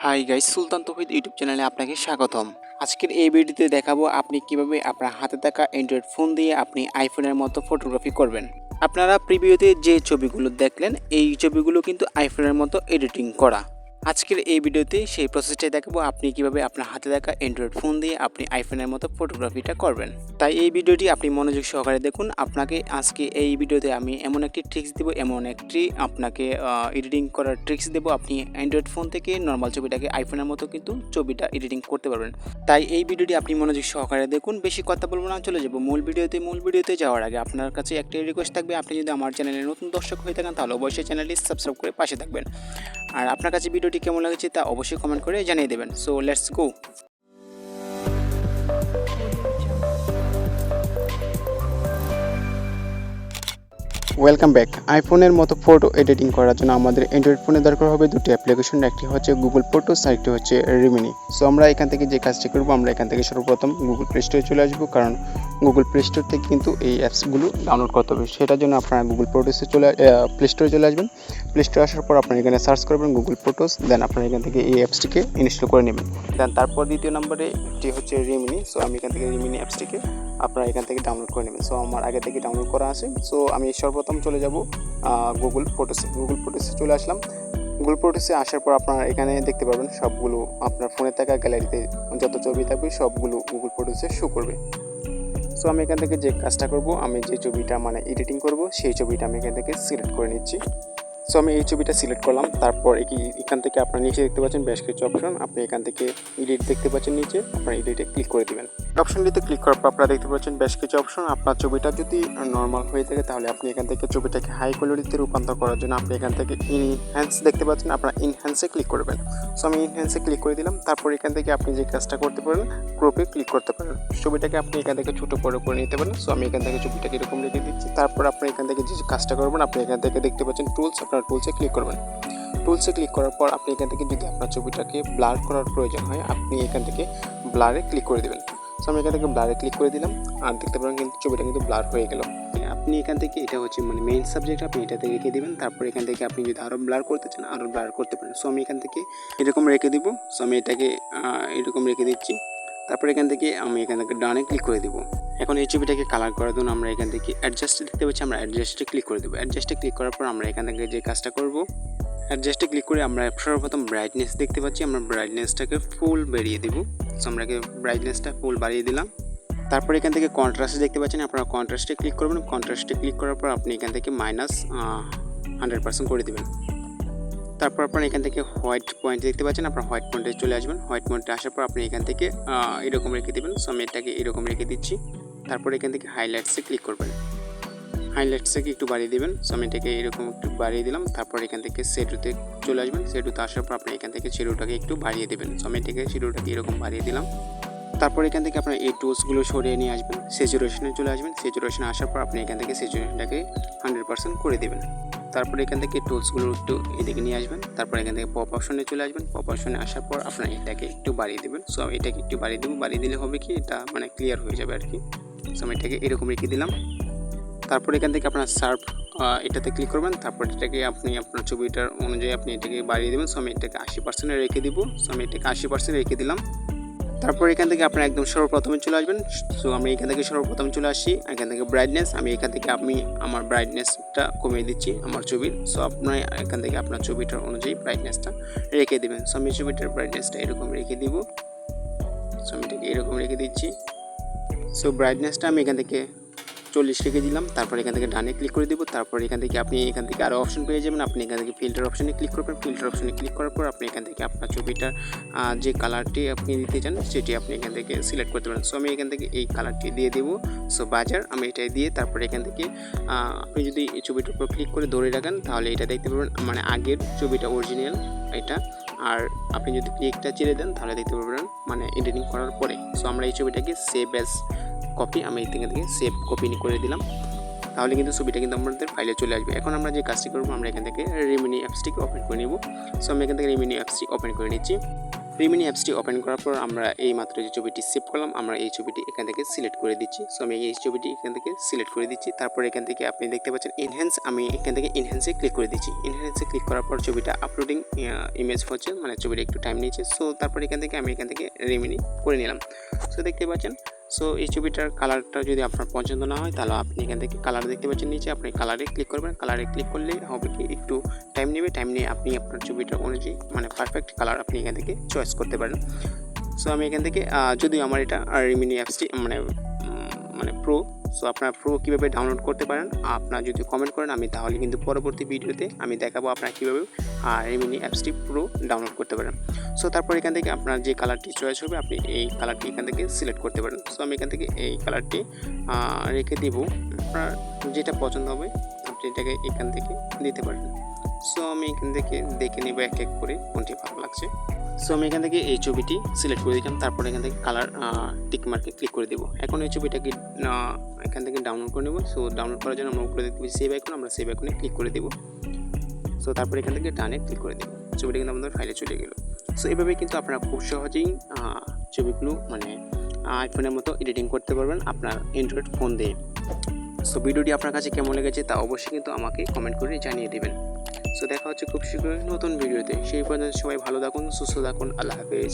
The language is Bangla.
হাই গাইস, সুলতান তৌহিদ ইউটিউব চ্যানেলে আপনাকে স্বাগতম। আজকের এই ভিডিওতে দেখাবো আপনি কিভাবে আপনার হাতে থাকা অ্যান্ড্রয়েড ফোন দিয়ে আপনি আইফোনের মতো ফটোগ্রাফি করবেন। আপনারা প্রিভিউতে যে ছবিগুলো দেখলেন এই ছবিগুলো কিন্তু আইফোনের মতো এডিটিং করা। আজকের এই ভিডিওতে সেই প্রসেসটাই দেখাবো আপনি কিভাবে আপনার হাতে থাকা অ্যান্ড্রয়েড ফোন দিয়ে আপনি আইফোনের মতো ফটোগ্রাফিটা করবেন। তাই এই ভিডিওটি আপনি মনোযোগ সহকারে দেখুন। আপনাকে আজকে এই ভিডিওতে আমি এমন একটি ট্রিক্স দেবো, এমন একটি আপনাকে এডিটিং করার ট্রিক্স দেবো, আপনি অ্যান্ড্রয়েড ফোন থেকে নর্মাল ছবিটাকে আইফোনের মতো কিন্তু ছবিটা এডিটিং করতে পারবেন। তাই এই ভিডিওটি আপনি মনোযোগ সহকারে দেখুন। বেশি কথা বলবো না, চলে যাবো মূল ভিডিওতে যাওয়ার আগে আপনার কাছে একটি রিকোয়েস্ট থাকবে, আপনি যদি আমার চ্যানেলে নতুন দর্শক হয়ে থাকেন তাহলে অবশ্যই চ্যানেলটি সাবস্ক্রাইব করে পাশে থাকবেন। আর আপনার কাছে ভিডিওটি কেমন লাগছে তা অবশ্যই কমেন্ট করে জানিয়ে দেবেন। So let's go. Welcome back. আইফোনের মতো ফটো এডিটিং করার জন্য আমাদের অ্যান্ড্রয়েড ফোনে দরকার হবে দুটি অ্যাপ্লিকেশন, একটি হচ্ছে গুগল ফটোস আর একটি হচ্ছে রিমিনি। সো আমরা এখান থেকে যে কাজটি করবো, আমরা এখান থেকে সর্বপ্রথম গুগল প্লে স্টোরে চলে আসবো, কারণ গুগল প্লে স্টোর থেকে কিন্তু এই অ্যাপসগুলো ডাউনলোড করতে হবে। সেটার জন্য আপনারা গুগল ফটোসে প্লে স্টোরে চলে আসবেন। প্লে স্টোরে আসার পর আপনারা এখানে সার্চ করবেন গুগল ফটোস, দেন আপনারা এখান থেকে এই অ্যাপসটিকে ইনস্টল করে নেবেন। দেন তারপর দ্বিতীয় নম্বরে এটি হচ্ছে রিমিনি। সো আমি এখান থেকে রিমিনি অ্যাপসটিকে আপনারা এখান থেকে ডাউনলোড করে নেবেন। সো আমার আগে থেকে ডাউনলোড করা আছে। সো আমি সর্বপ্রথম চলে যাব গুগল ফটোসে চলে আসলাম। গুগল ফটোসে আসার পর আপনারা এখানে দেখতে পাবেন সবগুলো আপনার ফোনে থাকা গ্যালারিতে যত ছবি থাকবে সবগুলো গুগল ফটোসে শো করবে। সো আমি এখান থেকে যে কাজটা করব, আমি যে ছবিটা এডিটিং করব সেই ছবিটা আমি এখান থেকে সিলেক্ট করে নিচ্ছি। সো আমি এই ছবিটা সিলেক্ট করলাম। তারপর এখান থেকে আপনার নিচে দেখতে পাচ্ছেন বেশ কিছু অপশন, আপনি এখান থেকে এডিট দেখতে পাচ্ছেন নিচে, আপনার এডিটে ক্লিক করে দিবেন। অপশনটিতে ক্লিক করার পর আপনারা দেখতে পাচ্ছেন বেশ কিছু অপশন। আপনার ছবিটা যদি নর্মাল হয়ে থাকে তাহলে আপনি এখান থেকে ছবিটাকে হাই কোয়ালিটিতে রূপান্তর করার জন্য আপনি এখান থেকে ইনহ্যান্স দেখতে পাচ্ছেন, আপনারা ইনহ্যান্সে ক্লিক করবেন। সো আমি ইনহ্যান্সে ক্লিক করে দিলাম। তারপর এখান থেকে আপনি যে কাজটা করতে পারেন, ক্রপে ক্লিক করতে পারেন। ছবিটাকে আপনি এখান থেকে ছোটো বড় করে নিতে পারেন। সো আমি এখান থেকে ছবিটাকে এরকম রেখে দিচ্ছি। তারপর আপনি এখান থেকে যে কাজটা করবেন, আপনি এখান থেকে দেখতে পাচ্ছেন টুলস, আপনার টুলসে ক্লিক করবেন। টুলসে ক্লিক করার পর আপনি এখান থেকে যদি আপনার ছবিটাকে ব্লার করার প্রয়োজন হয় আপনি এখান থেকে ব্লারে ক্লিক করে দেবেন। সো আমি এখান থেকে ব্লারে ক্লিক করে দিলাম, আর দেখতে পারেন কিন্তু ছবিটা কিন্তু ব্লার হয়ে গেল। আপনি এখান থেকে এটা হচ্ছে মেইন সাবজেক্ট, আপনি এটাতে রেখে দেবেন। তারপর এখান থেকে আপনি যদি আরও ব্লার করতে চান আরও ব্লার করতে পারেন। সো আমি এখান থেকে এরকম রেখে দিব। সো আমি এটাকে এরকম রেখে দিচ্ছি। তারপর এখান থেকে আমি এখান থেকে ডানে ক্লিক করে দেবো। এখন এই ছবিটাকে কালার করার জন্য আমরা এখান থেকে অ্যাডজাস্টে দেখতে পাচ্ছি, আমরা অ্যাডজাস্টে ক্লিক করে দেবো। অ্যাডজাস্টে ক্লিক করার পর আমরা এখান থেকে যে কাজটা করব, অ্যাডজাস্টে ক্লিক করে আমরা সর্বপ্রথম ব্রাইটনেস দেখতে পাচ্ছি, আমরা ব্রাইটনেসটাকে ফুল বাড়িয়ে দেবো। সো আমরা ব্রাইটনেসটা ফুল বাড়িয়ে দিলাম। তারপর এখান থেকে কন্ট্রাস্ট দেখতে পাচ্ছেন, আপনারা কন্ট্রাস্টে ক্লিক করবেন। কন্ট্রাস্টে ক্লিক করার পর আপনি এখান থেকে -100% করে দেবেন। তারপর আপনারা এখান থেকে হোয়াইট পয়েন্ট দেখতে পাচ্ছেন, আপনারা হোয়াইট পয়েন্টে চলে আসবেন। হোয়াইট পয়েন্টে আসার পর আপনি এখান থেকে এরকম রেখে দেবেন। সো আমি এটাকে এরকম রেখে দিচ্ছি। তারপর এখান থেকে হাইলাইটসে ক্লিক করবেন, হাইলাইটসটাকে একটু বাড়িয়ে দেবেন। সো আমি এটাকে এরকম একটু বাড়িয়ে দিলাম। তারপর এখান থেকে শ্যাডোতে চলে আসবেন। শ্যাডোতে আসার পর আপনি এখান থেকে শ্যাডোটাকে একটু বাড়িয়ে দেবেন। সো আমি এটাকে শ্যাডোটাকে এরকম বাড়িয়ে দিলাম। তারপর এখান থেকে আপনার এই টুলসগুলো সরিয়ে নিয়ে আসবেন, স্যাচুরেশনে চলে আসবেন। স্যাচুরেশনে আসার পর আপনি এখান থেকে স্যাচুরেশনটাকে 100% করে দেবেন। তারপর এখান থেকে টুলসগুলো একটু এদিকে নিয়ে আসবেন। তারপর এখান থেকে পপ অপশনে চলে আসবেন। পপ অপশনে আসার পর আপনার এটাকে একটু বাড়িয়ে দেবেন। সো এটাকে একটু বাড়িয়ে দেবো, বাড়িয়ে দিলে হবে কি এটা ক্লিয়ার হয়ে যাবে আর কি। সো আমি এটাকে এরকম রেখে দিলাম। তারপর এখান থেকে আপনার সার্ভ এটাতে ক্লিক করবেন। তারপর এটাকে আপনি আপনার ছবিটার অনুযায়ী আপনি এটাকে বাড়িয়ে দেবেন। সো আমি এটাকে 80% রেখে দিব। সো আমি এটাকে 80% রেখে দিলাম। তারপর এখান থেকে আপনারা একদম সর্বপ্রথমে চলে আসবেন। সো আমি এখান থেকে সর্বপ্রথম চলে আসি, এখান থেকে ব্রাইটনেস, আমি এখান থেকে আমার ব্রাইটনেসটা কমিয়ে দিচ্ছি আমার ছবির। সো আপনার এখান থেকে আপনার ছবিটার অনুযায়ী ব্রাইটনেসটা রেখে দেবেন। সো আমি ছবিটার ব্রাইটনেসটা এরকম রেখে দিব। সো আমি এটাকে এরকম রেখে দিচ্ছি। সো ব্রাইটনেসটা আমি এখান থেকে 40 রেখে দিলাম। তারপর এখান থেকে ডানে ক্লিক করে দেবো। তারপর এখান থেকে আপনি এখান থেকে আরও অপশন পেয়ে যাবেন। আপনি এখান থেকে ফিল্টার অপশনে ক্লিক করবেন। ফিল্টার অপশনে ক্লিক করার পর আপনি এখান থেকে আপনার ছবিটার যে কালারটি আপনি দিতে চান সেটি আপনি এখান থেকে সিলেক্ট করতে পারেন। সো আমি এখান থেকে এই কালারটি দিয়ে দেবো। সো বাজার আমি এটাই দিয়ে তারপর এখান থেকে আপনি যদি এই ছবিটার উপর ক্লিক করে ধরে রাখেন তাহলে এটা দেখতে পারবেন আগের ছবিটা অরিজিনাল এটা। আর আপনি যদি ক্লিকটা ছেড়ে দেন তাহলে দেখতে পারবেন এডিটিং করার পরে। সো আমরা এই ছবিটাকে সেভ অ্যাজ কপি, আমি এখান থেকে সেভ কপি করে দিলাম। তাহলে কিন্তু ছবিটা কিন্তু আমাদের ফাইলে চলে আসবে। এখন আমরা যে কাজটি করবো, আমরা এখান থেকে রিমিনি অ্যাপসটিকে ওপেন করে নিব। সো আমি এখান থেকে রিমিনি অ্যাপসটি ওপেন করে নিচ্ছি। রিমিনি অ্যাপসটি ওপেন করার পর আমরা এই মাত্র যে ছবিটি সেভ করলাম আমরা এই ছবিটি এখান থেকে সিলেক্ট করে দিচ্ছি। সো আমি এই ছবিটি এখান থেকে সিলেক্ট করে দিচ্ছি। তারপর এখান থেকে আপনি দেখতে পাচ্ছেন এনহ্যান্স, আমি এখান থেকে এনহ্যান্সে ক্লিক করে দিচ্ছি। এনহ্যান্সে ক্লিক করার পর ছবিটা আপলোডিং ইমেজ হচ্ছে, মানে ছবিটা একটু টাইম নিয়েছে। সো তারপর এখান থেকে আমি এখান থেকে রিমিনি করে নিলাম। সো দেখতে পাচ্ছেন। সো এই ছবিটার কালারটা যদি আপনার পছন্দ না হয় তাহলে আপনি এখান থেকে কালার দেখতে পাচ্ছেন নিচে, আপনি কালারে ক্লিক করবেন। কালারে ক্লিক করলে হবে কি একটু টাইম নেবে, টাইম নিয়ে আপনি আপনার ছবিটার অনুযায়ী মানে পারফেক্ট কালার আপনি এখান থেকে চয়েস করতে পারেন। সো আমি এখান থেকে যদিও আমার এটা রিমিনি অ্যাপসটি মানে প্রো, সো আপনারা প্রো কীভাবে ডাউনলোড করতে পারেন আপনারা যদি কমেন্ট করেন আমি তাহলে কিন্তু পরবর্তী ভিডিওতে আমি দেখাবো আপনারা কীভাবে রিমিনি অ্যাপসটি প্রো ডাউনলোড করতে পারেন। সো তারপর এখান থেকে আপনার যে কালারটি চয়েস হবে আপনি এই কালারটি এখান থেকে সিলেক্ট করতে পারেন। সো আমি এখান থেকে এই কালারটি রেখে দেবো, আপনার যেটা পছন্দ হবে আপনি এটাকে এখান থেকে দিতে পারেন। সো আমি এখান থেকে দেখে নেব এক এক করে কোনটি ভালো লাগছে। সো আমি এখান থেকে এই ছবিটি সিলেক্ট করে দিলাম, তারপর এখান থেকে কালার টিক মার্কে ক্লিক করে দেবো। এখন এই ছবিটাকে এখান থেকে ডাউনলোড করে নেব। সো ডাউনলোড করার জন্য আমরা উপরে দেখতে পাচ্ছি সেভ আইকন, আমরা সেভ আইকনে ক্লিক করে দেবো। সো তারপর এখান থেকে ডানে ক্লিক করে দেবো, ছবিটা কিন্তু আমাদের ফাইলে চলে গেল। সো এভাবে কিন্তু আপনারা খুব সহজেই ছবিগুলো মানে আইফোনের মতো এডিটিং করতে পারবেন আপনার অ্যান্ড্রয়েড ফোন দিয়ে। সো ভিডিওটি আপনার কাছে কেমন লেগেছে তা অবশ্যই কিন্তু আমাকে কমেন্ট করে জানিয়ে দেবেন। সো দেখা হচ্ছে খুব শীঘ্রই নতুন ভিডিওতে। সেই পর্যন্ত সবাই ভালো থাকুন, সুস্থ থাকুন, আল্লাহ হাফেজ।